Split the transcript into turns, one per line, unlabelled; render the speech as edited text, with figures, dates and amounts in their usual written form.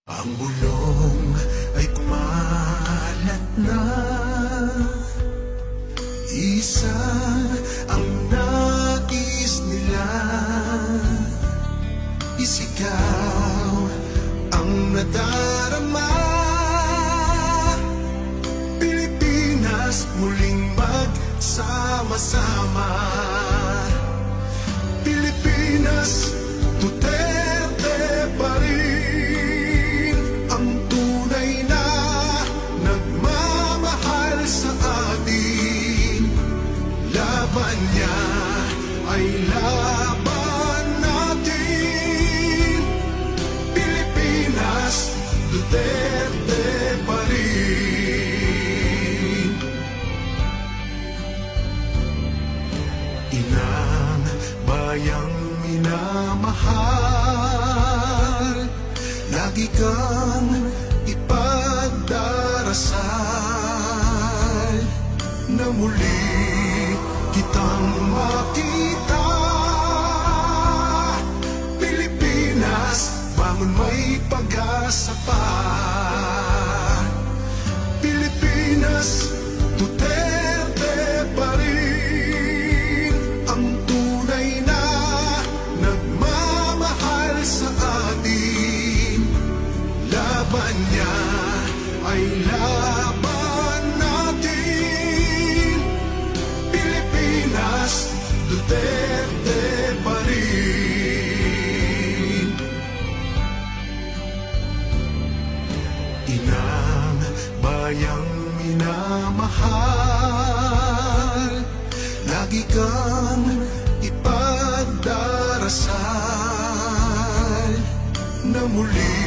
Ang bulong ay kumalat na, isa ang nais nila, isigaw ang nadarama. Pilipinas muling magsama-sama. Pilipinas, Duterte pa rin ang tunay na nagmamahal sa atin. Laban niya ay laban natin. Pilipinas, Duterte pa rin. Inang bayang minamahal, lagi kang ipagdarasal na muli kitang makita. Pilipinas, bangon, may pag-asa pa. Pilipinas, Duterte pa rin ang tunay na nagmamahal sa atin. Laban niya ay laban natin. Pilipinas, Duterte pa rin. Inang bayang minamahal, lagi kang ipagdarasal na muli